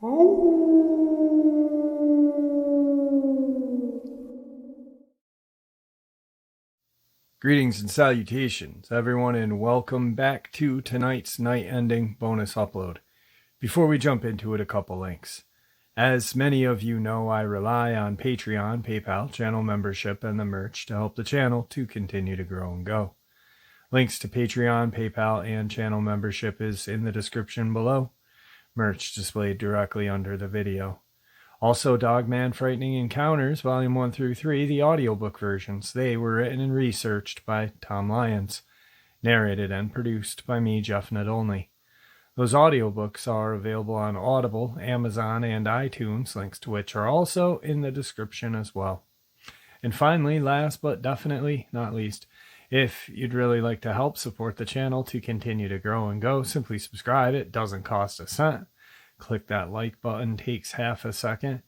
Greetings and salutations, everyone, and welcome back to tonight's night-ending bonus upload. Before we jump into it, a couple links. As many of you know, I rely on Patreon, PayPal, channel membership, and the merch to help the channel to continue to grow and go. Links to Patreon, PayPal, and channel membership is in the description below. Merch displayed directly under the video. Also, Dogman Frightening Encounters, Volume 1 through 3, the audiobook versions. They were written and researched by Tom Lyons, narrated and produced by me, Jeff Nadolny. Those audiobooks are available on Audible, Amazon, and iTunes, links to which are also in the description as well. And finally, last but definitely not least, if you'd really like to help support the channel to continue to grow and go, simply subscribe. It doesn't cost a cent. Click that like button, takes half a second.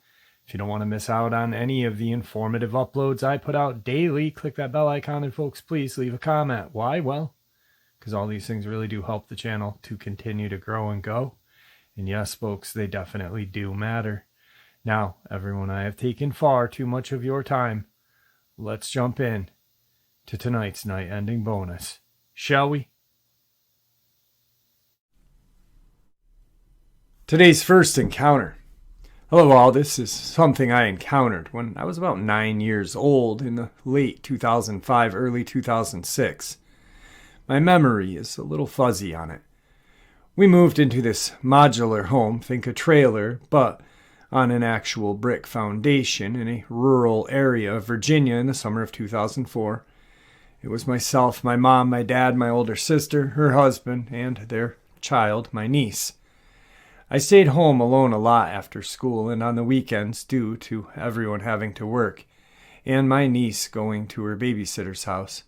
If you don't want to miss out on any of the informative uploads I put out daily, click that bell icon, and folks, please leave a comment. Why? Well, because all these things really do help the channel to continue to grow and go. And yes, folks, they definitely do matter. Now, everyone, I have taken far too much of your time. Let's jump in to tonight's night-ending bonus, shall we? Today's first encounter. Hello all, this is something I encountered when I was about 9 years old in the late 2005, early 2006. My memory is a little fuzzy on it. We moved into this modular home, think a trailer, but on an actual brick foundation in a rural area of Virginia in the summer of 2004. It was myself, my mom, my dad, my older sister, her husband, and their child, my niece. I stayed home alone a lot after school and on the weekends due to everyone having to work, and my niece going to her babysitter's house.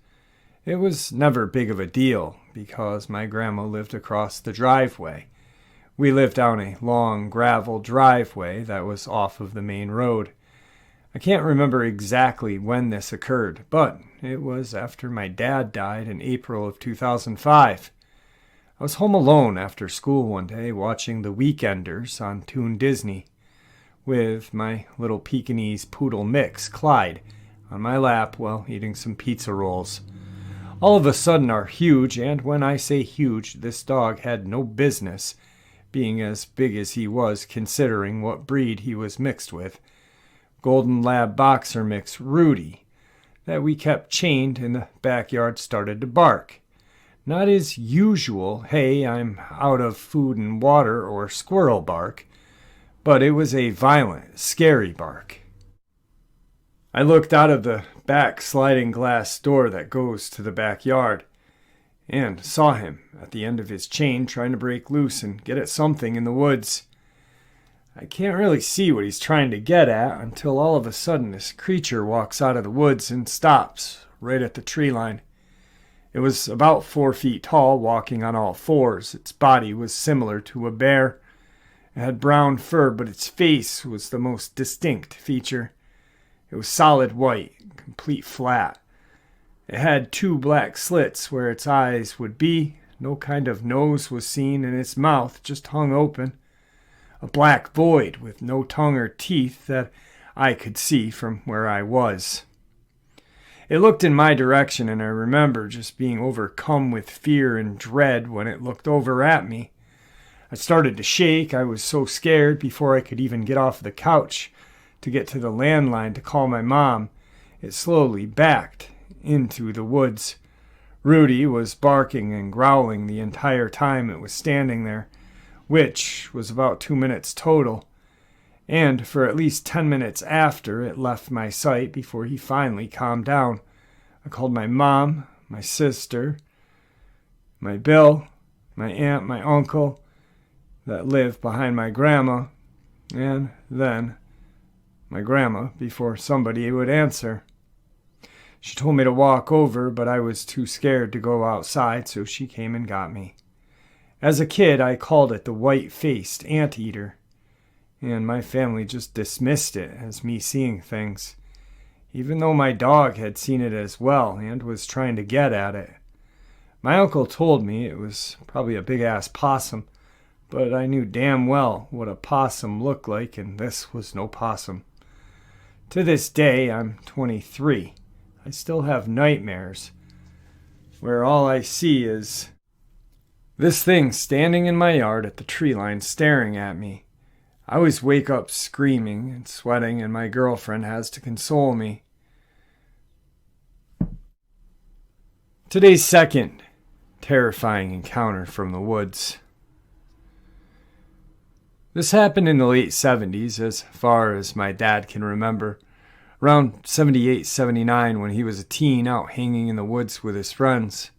It was never big of a deal because my grandma lived across the driveway. We lived down a long gravel driveway that was off of the main road. I can't remember exactly when this occurred, but it was after my dad died in April of 2005. I was home alone after school one day watching The Weekenders on Toon Disney with my little Pekingese poodle mix, Clyde, on my lap while eating some pizza rolls. All of a sudden our huge, and when I say huge, this dog had no business being as big as he was considering what breed he was mixed with, Golden Lab Boxer mix Rudy, that we kept chained in the backyard, started to bark. Not his usual, hey, I'm out of food and water or squirrel bark, but it was a violent, scary bark. I looked out of the back sliding glass door that goes to the backyard and saw him at the end of his chain trying to break loose and get at something in the woods. I can't really see what he's trying to get at until all of a sudden this creature walks out of the woods and stops right at the tree line. It was about 4 feet tall, walking on all fours. Its body was similar to a bear. It had brown fur, but its face was the most distinct feature. It was solid white, complete flat. It had 2 black slits where its eyes would be. No kind of nose was seen, and its mouth just hung open. A black void with no tongue or teeth that I could see from where I was. It looked in my direction, and I remember just being overcome with fear and dread when it looked over at me. I started to shake. I was so scared before I could even get off the couch to get to the landline to call my mom. It slowly backed into the woods. Rudy was barking and growling the entire time it was standing there, which was about 2 minutes total. And for at least 10 minutes after it left my sight before he finally calmed down. I called my mom, my sister, my Bill, my aunt, my uncle that lived behind my grandma, and then my grandma before somebody would answer. She told me to walk over, but I was too scared to go outside, so she came and got me. As a kid, I called it the white-faced anteater, and my family just dismissed it as me seeing things, even though my dog had seen it as well and was trying to get at it. My uncle told me it was probably a big-ass possum, but I knew damn well what a possum looked like, and this was no possum. To this day, I'm 23. I still have nightmares where all I see is this thing standing in my yard at the tree line staring at me. I always wake up screaming and sweating, and my girlfriend has to console me. Today's second terrifying encounter from the woods. This happened in the late 70s, as far as my dad can remember. Around 78, 79, when he was a teen out hanging in the woods with his friends.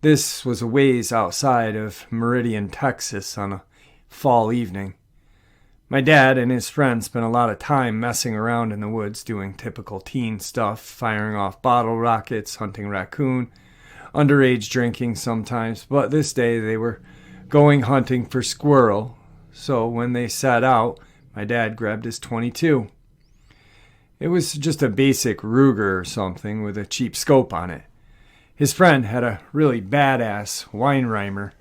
This was a ways outside of Meridian, Texas on a fall evening. My dad and his friends spent a lot of time messing around in the woods doing typical teen stuff, firing off bottle rockets, hunting raccoon, underage drinking sometimes, but this day they were going hunting for squirrel. So when they set out, my dad grabbed his .22. It was just a basic Ruger or something with a cheap scope on it. His friend had a really badass Weinreimer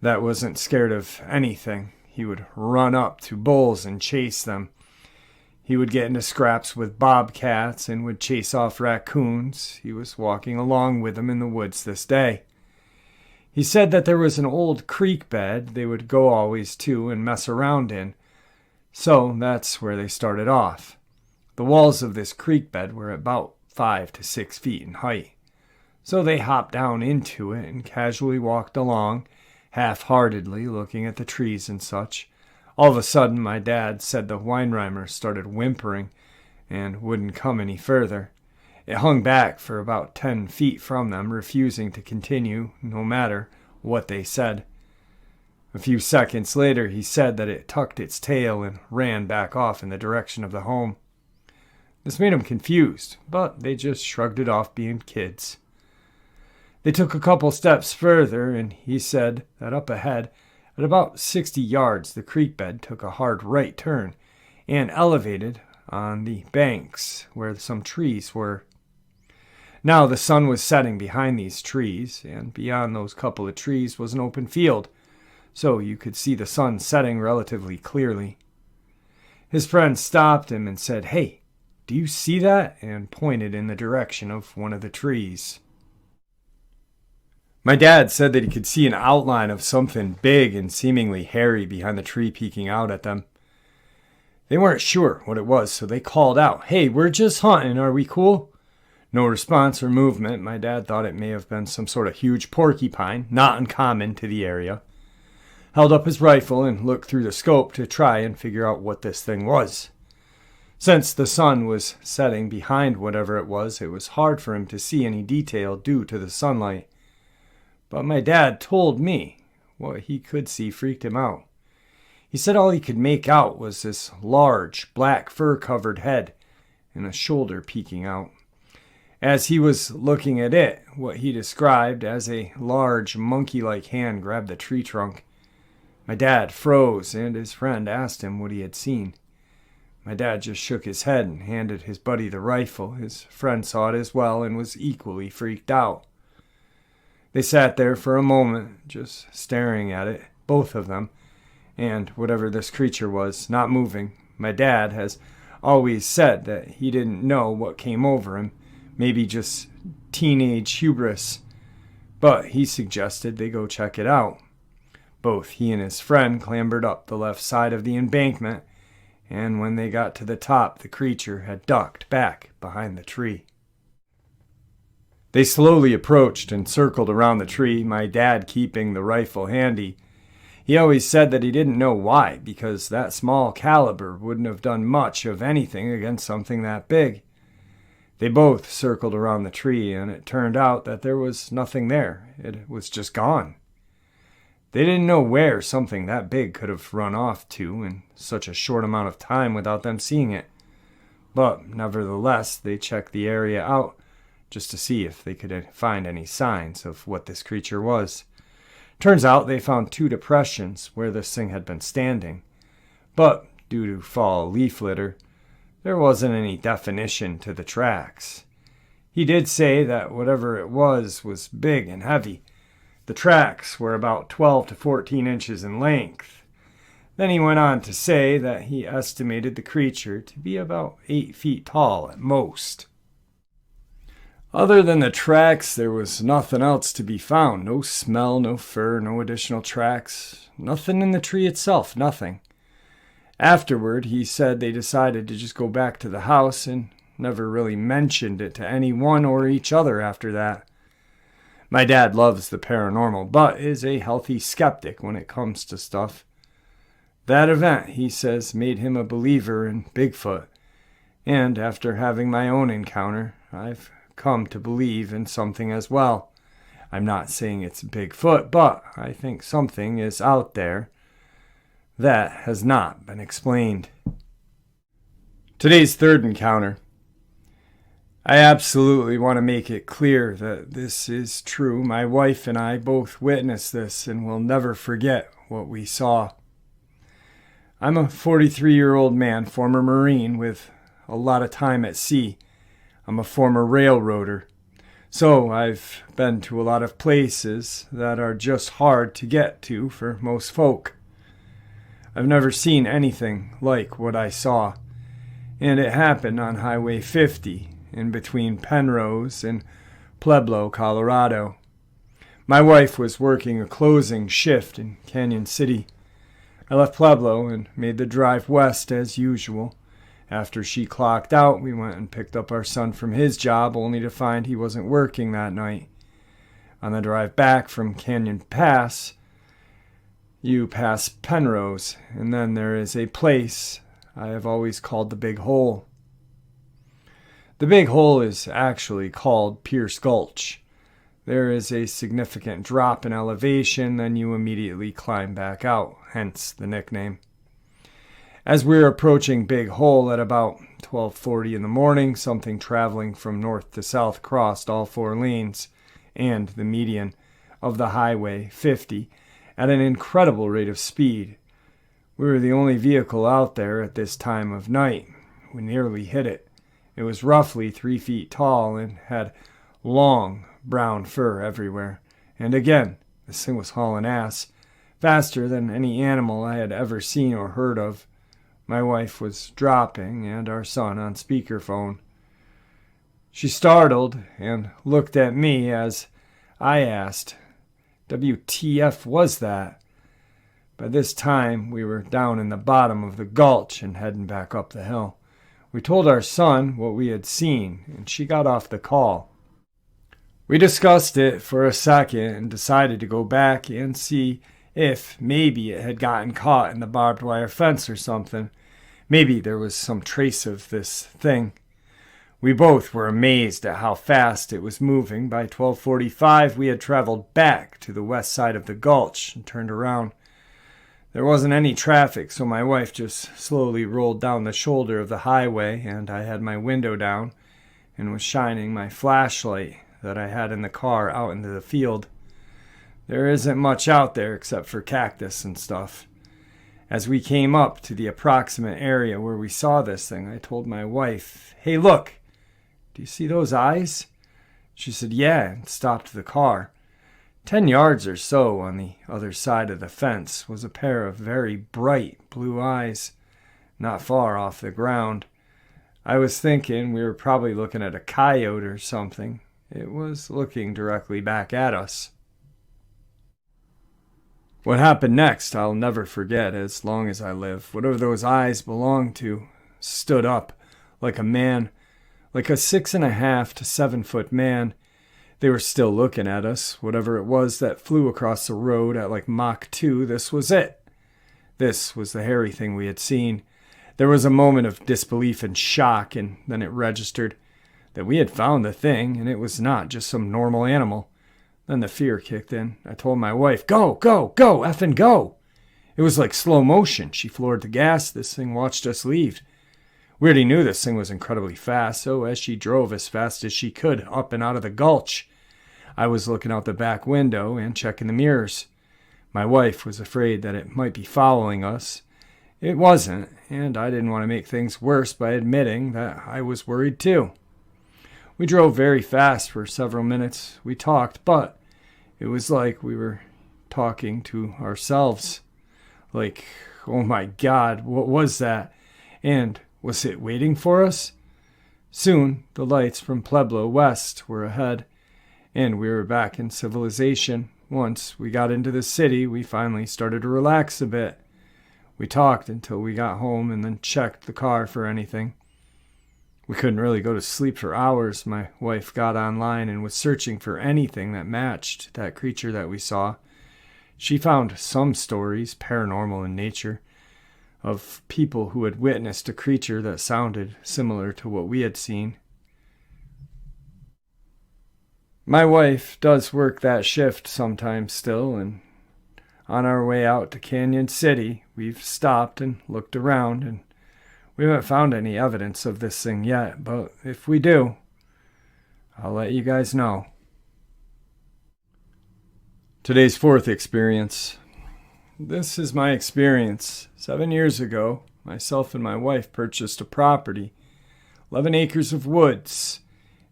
that wasn't scared of anything. He would run up to bulls and chase them. He would get into scraps with bobcats and would chase off raccoons. He was walking along with them in the woods this day. He said that there was an old creek bed they would go always to and mess around in. So that's where they started off. The walls of this creek bed were about 5 to 6 feet in height. So they hopped down into it and casually walked along, half-heartedly looking at the trees and such. All of a sudden, my dad said the Weinreimer started whimpering and wouldn't come any further. It hung back for about 10 feet from them, refusing to continue no matter what they said. A few seconds later, he said that it tucked its tail and ran back off in the direction of the home. This made him confused, but they just shrugged it off being kids. They took a couple steps further, and he said that up ahead, at about 60 yards, the creek bed took a hard right turn and elevated on the banks where some trees were. Now the sun was setting behind these trees, and beyond those couple of trees was an open field, so you could see the sun setting relatively clearly. His friend stopped him and said, "Hey, do you see that?" and pointed in the direction of one of the trees. My dad said that he could see an outline of something big and seemingly hairy behind the tree peeking out at them. They weren't sure what it was, so they called out, "Hey, we're just hunting, are we cool?" No response or movement. My dad thought it may have been some sort of huge porcupine, not uncommon to the area. Held up his rifle and looked through the scope to try and figure out what this thing was. Since the sun was setting behind whatever it was hard for him to see any detail due to the sunlight. But my dad told me what he could see freaked him out. He said all he could make out was this large, black fur-covered head and a shoulder peeking out. As he was looking at it, what he described as a large, monkey-like hand grabbed the tree trunk. My dad froze, and his friend asked him what he had seen. My dad just shook his head and handed his buddy the rifle. His friend saw it as well and was equally freaked out. They sat there for a moment, just staring at it, both of them, and whatever this creature was, not moving. My dad has always said that he didn't know what came over him, maybe just teenage hubris, but he suggested they go check it out. Both he and his friend clambered up the left side of the embankment, and when they got to the top, the creature had ducked back behind the tree. They slowly approached and circled around the tree, my dad keeping the rifle handy. He always said that he didn't know why, because that small caliber wouldn't have done much of anything against something that big. They both circled around the tree, and it turned out that there was nothing there. It was just gone. They didn't know where something that big could have run off to in such a short amount of time without them seeing it. But nevertheless, they checked the area out just to see if they could find any signs of what this creature was. Turns out they found 2 depressions where this thing had been standing. But due to fall leaf litter, there wasn't any definition to the tracks. He did say that whatever it was big and heavy. The tracks were about 12 to 14 inches in length. Then he went on to say that he estimated the creature to be about 8 feet tall at most. Other than the tracks, there was nothing else to be found. No smell, no fur, no additional tracks. Nothing in the tree itself, nothing. Afterward, he said they decided to just go back to the house and never really mentioned it to anyone or each other after that. My dad loves the paranormal, but is a healthy skeptic when it comes to stuff. That event, he says, made him a believer in Bigfoot. And after having my own encounter, I've come to believe in something as well. I'm not saying it's Bigfoot, but I think something is out there that has not been explained. Today's third encounter. I absolutely want to make it clear that this is true. My wife and I both witnessed this and will never forget what we saw. I'm a 43-year-old man, former Marine with a lot of time at sea. I'm a former railroader. So I've been to a lot of places that are just hard to get to for most folk. I've never seen anything like what I saw. And it happened on Highway 50 in between Penrose and Pueblo, Colorado. My wife was working a closing shift in Canyon City. I left Pueblo and made the drive west as usual. After she clocked out, we went and picked up our son from his job, only to find he wasn't working that night. On the drive back from Canyon Pass, you pass Penrose, and then there is a place I have always called the Big Hole. The Big Hole is actually called Pierce Gulch. There is a significant drop in elevation, then you immediately climb back out, hence the nickname. As we were approaching Big Hole at about 12:40 in the morning, something traveling from north to south crossed all 4 lanes and the median of the Highway 50 at an incredible rate of speed. We were the only vehicle out there at this time of night. We nearly hit it. It was roughly 3 feet tall and had long brown fur everywhere. And again, this thing was hauling ass, faster than any animal I had ever seen or heard of. My wife was dropping and our son on speakerphone. She startled and looked at me as I asked, "WTF was that?" By this time, we were down in the bottom of the gulch and heading back up the hill. We told our son what we had seen, and she got off the call. We discussed it for a second and decided to go back and see if maybe it had gotten caught in the barbed wire fence or something. Maybe there was some trace of this thing. We both were amazed at how fast it was moving. By 12:45, we had traveled back to the west side of the gulch and turned around. There wasn't any traffic, so my wife just slowly rolled down the shoulder of the highway, and I had my window down and was shining my flashlight that I had in the car out into the field. There isn't much out there except for cactus and stuff. As we came up to the approximate area where we saw this thing, I told my wife, "Hey, look, do you see those eyes?" She said, "Yeah," and stopped the car. 10 yards or so on the other side of the fence was a pair of very bright blue eyes, not far off the ground. I was thinking we were probably looking at a coyote or something. It was looking directly back at us. What happened next, I'll never forget as long as I live. Whatever those eyes belonged to stood up like a man, like a 6.5 to 7 foot man. They were still looking at us. Whatever it was that flew across the road at like Mach 2, this was it. This was the hairy thing we had seen. There was a moment of disbelief and shock, and then it registered that we had found the thing, and it was not just some normal animal. Then the fear kicked in. I told my wife, "Go, go, go, effing go." It was like slow motion. She floored the gas. This thing watched us leave. We already knew this thing was incredibly fast, so as she drove as fast as she could up and out of the gulch, I was looking out the back window and checking the mirrors. My wife was afraid that it might be following us. It wasn't, and I didn't want to make things worse by admitting that I was worried too. We drove very fast for several minutes. We talked, but It was like we were talking to ourselves. Like, oh my God, what was that? And was it waiting for us? Soon, the lights from Pueblo West were ahead, and we were back in civilization. Once we got into the city, we finally started to relax a bit. We talked until we got home and then checked the car for anything. We couldn't really go to sleep for hours. My wife got online and was searching for anything that matched that creature that we saw. She found some stories, paranormal in nature, of people who had witnessed a creature that sounded similar to what we had seen. My wife does work that shift sometimes still, and on our way out to Canyon City, we've stopped and looked around, and we haven't found any evidence of this thing yet, but if we do, I'll let you guys know. Today's fourth experience. This is my experience. 7 years ago, myself and my wife purchased a property, 11 acres of woods,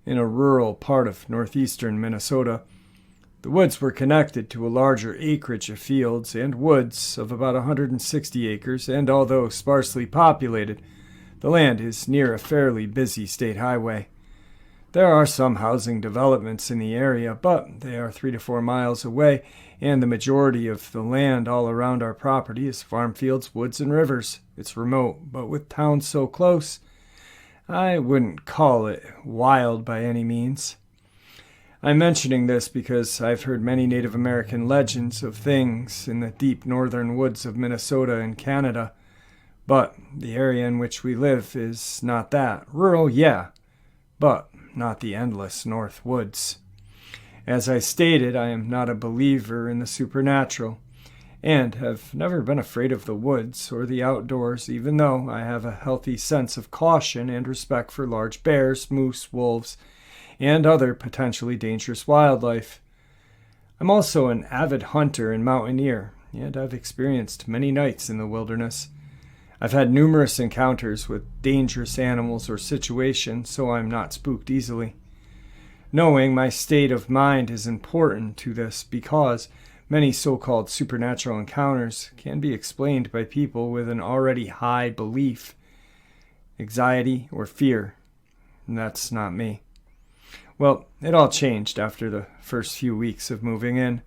in a rural part of northeastern Minnesota. The woods were connected to a larger acreage of fields and woods of about 160 acres, and although sparsely populated, the land is near a fairly busy state highway. There are some housing developments in the area, but they are 3 to 4 miles away, and the majority of the land all around our property is farm fields, woods, and rivers. It's remote, but with towns so close, I wouldn't call it wild by any means. I'm mentioning this because I've heard many Native American legends of things in the deep northern woods of Minnesota and Canada, but the area in which we live is not that. Rural, yeah, but not the endless north woods. As I stated, I am not a believer in the supernatural, and have never been afraid of the woods or the outdoors, even though I have a healthy sense of caution and respect for large bears, moose, wolves, and other potentially dangerous wildlife. I'm also an avid hunter and mountaineer, and I've experienced many nights in the wilderness. I've had numerous encounters with dangerous animals or situations, so I'm not spooked easily. Knowing my state of mind is important to this because many so-called supernatural encounters can be explained by people with an already high belief, anxiety, or fear. And that's not me. Well, it all changed after the first few weeks of moving in.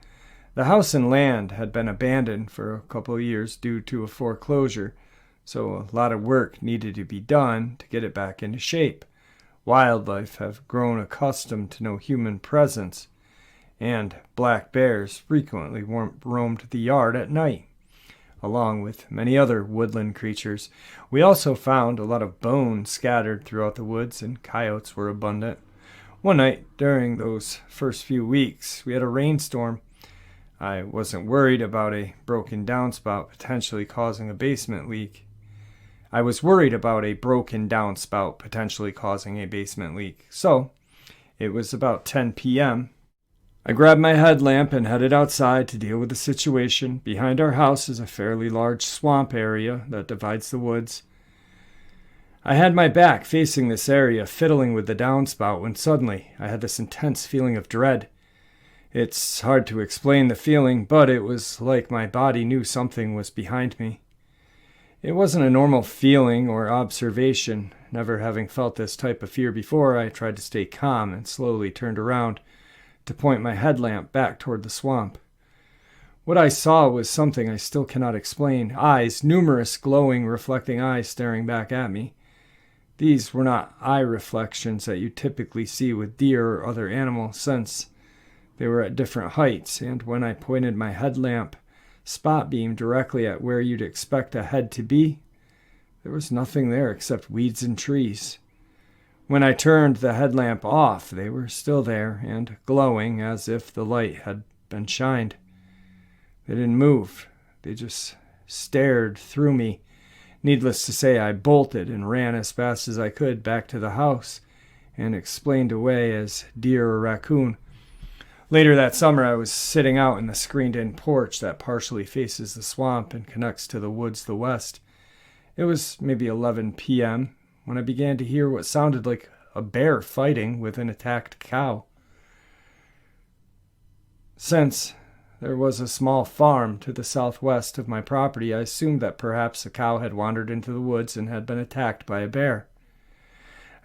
The house and land had been abandoned for a couple of years due to a foreclosure, so a lot of work needed to be done to get it back into shape. Wildlife have grown accustomed to no human presence, and black bears frequently roamed the yard at night, along with many other woodland creatures. We also found a lot of bones scattered throughout the woods, and coyotes were abundant. One night during those first few weeks, we had a rainstorm. I wasn't worried about a broken downspout potentially causing a basement leak. So, it was about 10 p.m. I grabbed my headlamp and headed outside to deal with the situation. Behind our house is a fairly large swamp area that divides the woods. I had my back facing this area, fiddling with the downspout, when suddenly I had this intense feeling of dread. It's hard to explain the feeling, but it was like my body knew something was behind me. It wasn't a normal feeling or observation. Never having felt this type of fear before, I tried to stay calm and slowly turned around to point my headlamp back toward the swamp. What I saw was something I still cannot explain. Eyes, numerous glowing, reflecting eyes staring back at me. These were not eye reflections that you typically see with deer or other animals, since they were at different heights, and when I pointed my headlamp spot beam directly at where you'd expect a head to be, there was nothing there except weeds and trees. When I turned the headlamp off, they were still there and glowing as if the light had been shined. They didn't move. They just stared through me. Needless to say, I bolted and ran as fast as I could back to the house and explained away as deer or raccoon. Later that summer, I was sitting out in the screened-in porch that partially faces the swamp and connects to the woods to the west. It was maybe 11 p.m. when I began to hear what sounded like a bear fighting with an attacked cow. Since there was a small farm to the southwest of my property, I assumed that perhaps a cow had wandered into the woods and had been attacked by a bear.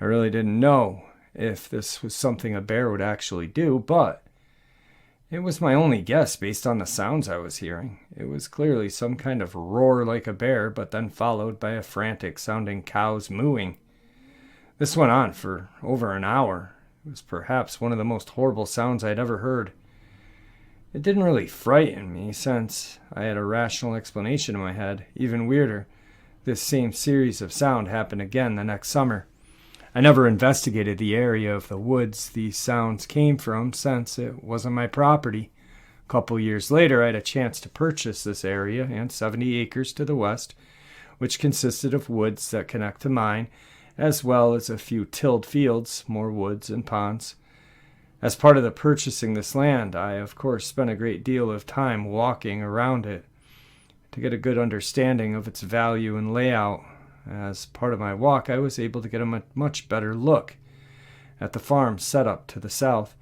I really didn't know if this was something a bear would actually do, but it was my only guess based on the sounds I was hearing. It was clearly some kind of roar like a bear, but then followed by a frantic-sounding cow's mooing. This went on for over an hour. It was perhaps one of the most horrible sounds I'd ever heard. It didn't really frighten me, since I had a rational explanation in my head. Even weirder, this same series of sound happened again the next summer. I never investigated the area of the woods these sounds came from, since it wasn't my property. A couple years later, I had a chance to purchase this area and 70 acres to the west, which consisted of woods that connect to mine, as well as a few tilled fields, more woods and ponds. As part of the purchasing this land, I of course spent a great deal of time walking around it to get a good understanding of its value and layout. As part of my walk, I was able to get a much better look at the farm setup to the south.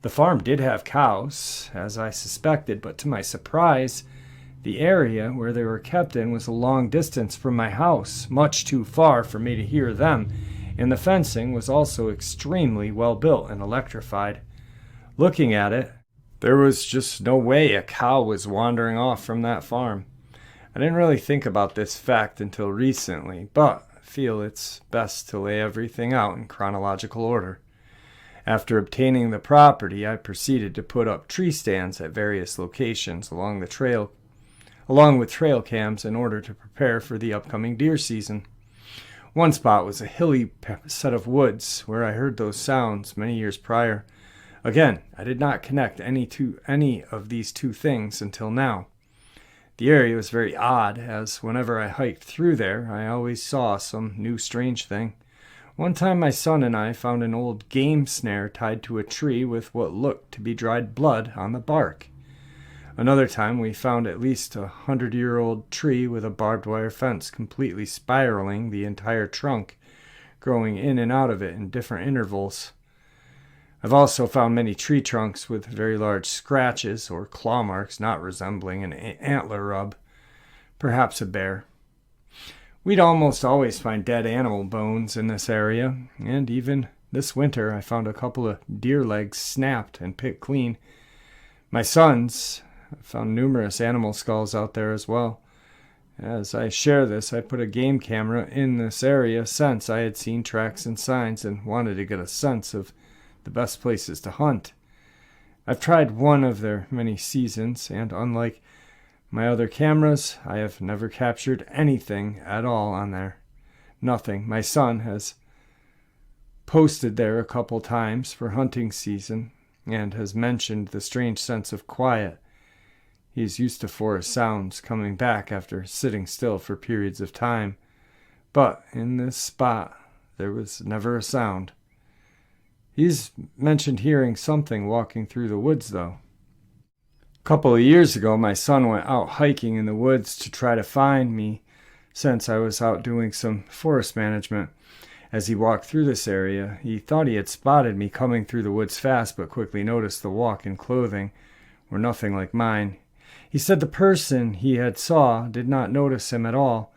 The farm did have cows, as I suspected, but to my surprise, the area where they were kept in was a long distance from my house, much too far for me to hear them, and the fencing was also extremely well built and electrified. Looking at it, there was just no way a cow was wandering off from that farm. I didn't really think about this fact until recently, but I feel it's best to lay everything out in chronological order. After obtaining the property, I proceeded to put up tree stands at various locations along with trail cams in order to prepare for the upcoming deer season. One spot was a hilly set of woods where I heard those sounds many years prior. Again, I did not connect any of these two things until now. The area was very odd, as whenever I hiked through there, I always saw some new strange thing. One time my son and I found an old game snare tied to a tree with what looked to be dried blood on the bark. Another time we found at least 100-year-old tree with a barbed wire fence completely spiraling the entire trunk, growing in and out of it in different intervals. I've also found many tree trunks with very large scratches or claw marks not resembling an antler rub, perhaps a bear. We'd almost always find dead animal bones in this area, and even this winter I found a couple of deer legs snapped and picked clean. My sons found numerous animal skulls out there as well. As I share this, I put a game camera in this area since I had seen tracks and signs and wanted to get a sense of the best places to hunt. I've tried one of their many seasons, and unlike my other cameras, I have never captured anything at all on there. Nothing. My son has posted there a couple times for hunting season and has mentioned the strange sense of quiet. He's used to forest sounds coming back after sitting still for periods of time, but in this spot there was never a sound. He's mentioned hearing something walking through the woods, though. A couple of years ago, my son went out hiking in the woods to try to find me, since I was out doing some forest management. As he walked through this area, he thought he had spotted me coming through the woods fast, but quickly noticed the walk and clothing were nothing like mine. He said the person he had saw did not notice him at all,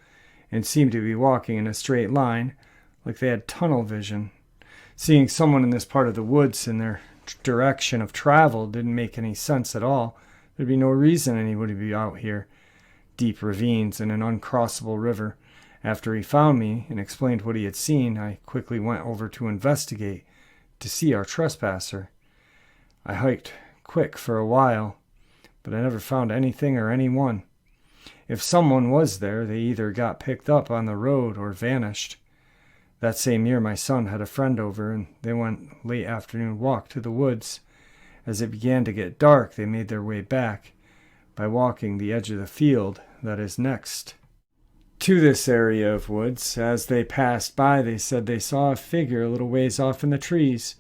and seemed to be walking in a straight line, like they had tunnel vision. Seeing someone in this part of the woods in their direction of travel didn't make any sense at all. There'd be no reason anyone would be out here. Deep ravines and an uncrossable river. After he found me and explained what he had seen, I quickly went over to investigate to see our trespasser. I hiked quick for a while, but I never found anything or anyone. If someone was there, they either got picked up on the road or vanished. That same year, my son had a friend over, and they went late afternoon walk to the woods. As it began to get dark, they made their way back by walking the edge of the field that is next to this area of woods. As they passed by, they said they saw a figure a little ways off in the trees.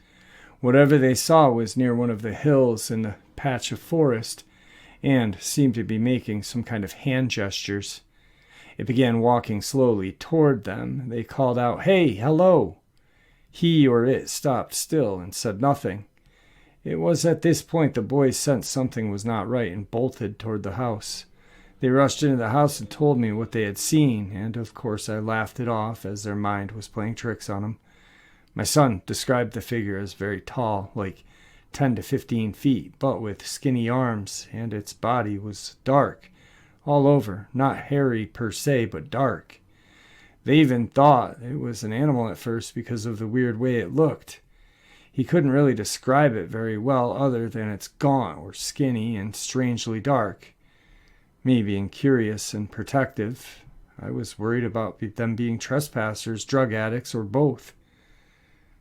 Whatever they saw was near one of the hills in the patch of forest, and seemed to be making some kind of hand gestures. It began walking slowly toward them. They called out, "Hey, hello!" He or it stopped still and said nothing. It was at this point the boys sensed something was not right and bolted toward the house. They rushed into the house and told me what they had seen, and of course I laughed it off as their mind was playing tricks on them. My son described the figure as very tall, like 10 to 15 feet, but with skinny arms, and its body was dark all over, not hairy per se, but dark. They even thought it was an animal at first because of the weird way it looked. He couldn't really describe it very well other than it's gaunt or skinny and strangely dark. Me being curious and protective, I was worried about them being trespassers, drug addicts, or both.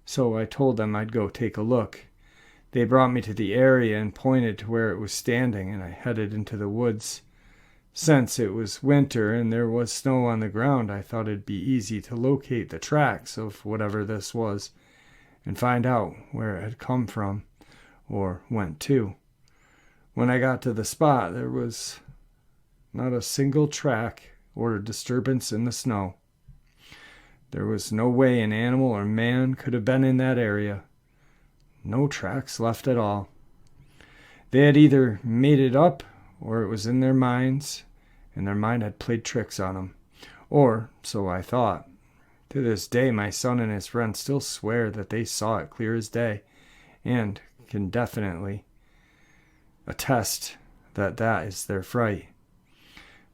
So I told them I'd go take a look. They brought me to the area and pointed to where it was standing, and I headed into the woods. Since it was winter and there was snow on the ground, I thought it'd be easy to locate the tracks of whatever this was and find out where it had come from or went to. When I got to the spot, there was not a single track or disturbance in the snow. There was no way an animal or man could have been in that area. No tracks left at all. They had either made it up or it was in their minds, and their mind had played tricks on them. Or, so I thought. To this day, my son and his friend still swear that they saw it clear as day, and can definitely attest that that is their fright.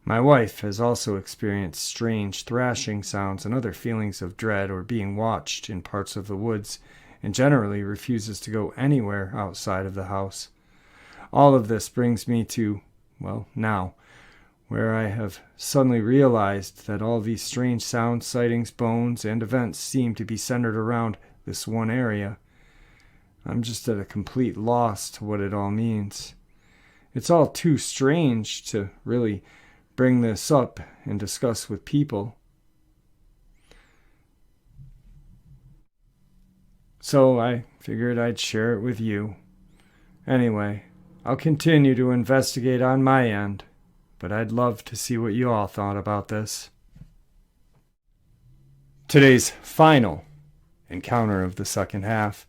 My wife has also experienced strange thrashing sounds and other feelings of dread or being watched in parts of the woods, and generally refuses to go anywhere outside of the house. All of this brings me to, well, now, where I have suddenly realized that all these strange sounds, sightings, bones, and events seem to be centered around this one area. I'm just at a complete loss to what it all means. It's all too strange to really bring this up and discuss with people. So I figured I'd share it with you. Anyway, I'll continue to investigate on my end, but I'd love to see what you all thought about this. Today's final encounter of the second half.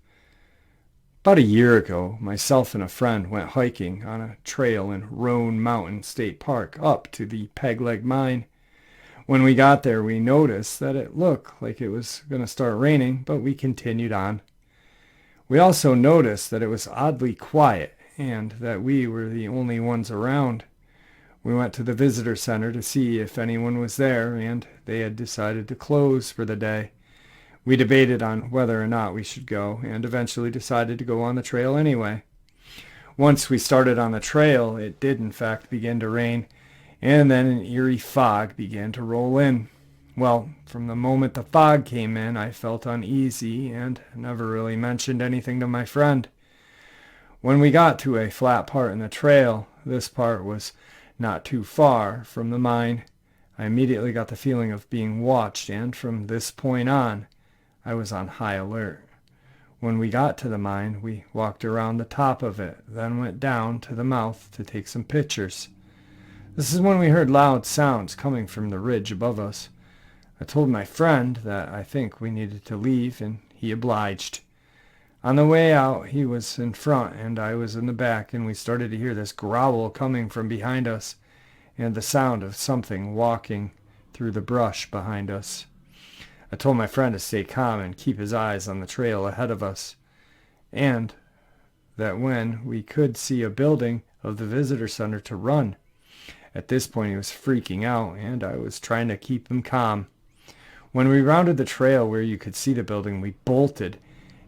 About a year ago, myself and a friend went hiking on a trail in Roan Mountain State Park up to the Peg Leg Mine. When we got there, we noticed that it looked like it was going to start raining, but we continued on. We also noticed that it was oddly quiet and that we were the only ones around. We went to the visitor center to see if anyone was there, and they had decided to close for the day. We debated on whether or not we should go, and eventually decided to go on the trail anyway. Once we started on the trail, it did in fact begin to rain, and then an eerie fog began to roll in. Well, from the moment the fog came in, I felt uneasy and never really mentioned anything to my friend. When we got to a flat part in the trail, this part was not too far from the mine, I immediately got the feeling of being watched, and from this point on, I was on high alert. When we got to the mine, we walked around the top of it, then went down to the mouth to take some pictures. This is when we heard loud sounds coming from the ridge above us. I told my friend that I think we needed to leave, and he obliged. On the way out, he was in front and I was in the back, and we started to hear this growl coming from behind us and the sound of something walking through the brush behind us. I told my friend to stay calm and keep his eyes on the trail ahead of us, and that when we could see a building of the visitor center to run. At this point he was freaking out, and I was trying to keep him calm. When we rounded the trail where you could see the building, we bolted,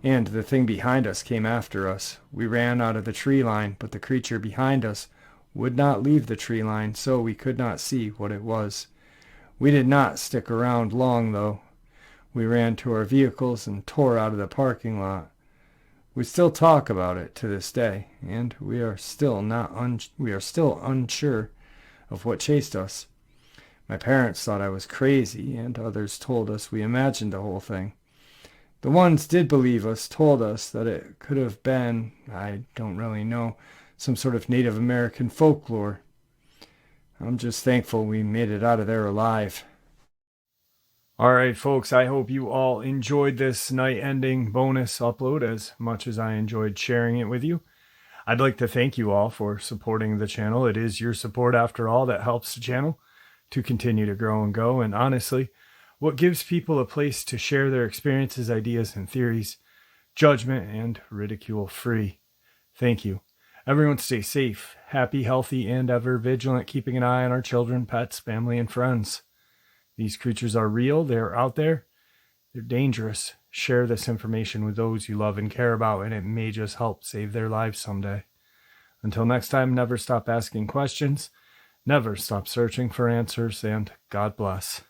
and the thing behind us came after us. We ran out of the tree line, but the creature behind us would not leave the tree line, so we could not see what it was. We did not stick around long, though. We ran to our vehicles and tore out of the parking lot. We still talk about it to this day, and we are still unsure of what chased us. My parents thought I was crazy, and others told us we imagined the whole thing. The ones did believe us told us that it could have been, I don't really know, some sort of Native American folklore. I'm just thankful we made it out of there alive. All right, folks, I hope you all enjoyed this night ending bonus upload as much as I enjoyed sharing it with you. I'd like to thank you all for supporting the channel. It is your support, after all, that helps the channel to continue to grow and go. And honestly, what gives people a place to share their experiences, ideas, and theories, judgment and ridicule free. Thank you. Everyone stay safe, happy, healthy, and ever vigilant, keeping an eye on our children, pets, family, and friends. These creatures are real. They're out there. They're dangerous. Share this information with those you love and care about, and it may just help save their lives someday. Until next time, never stop asking questions, never stop searching for answers, and God bless.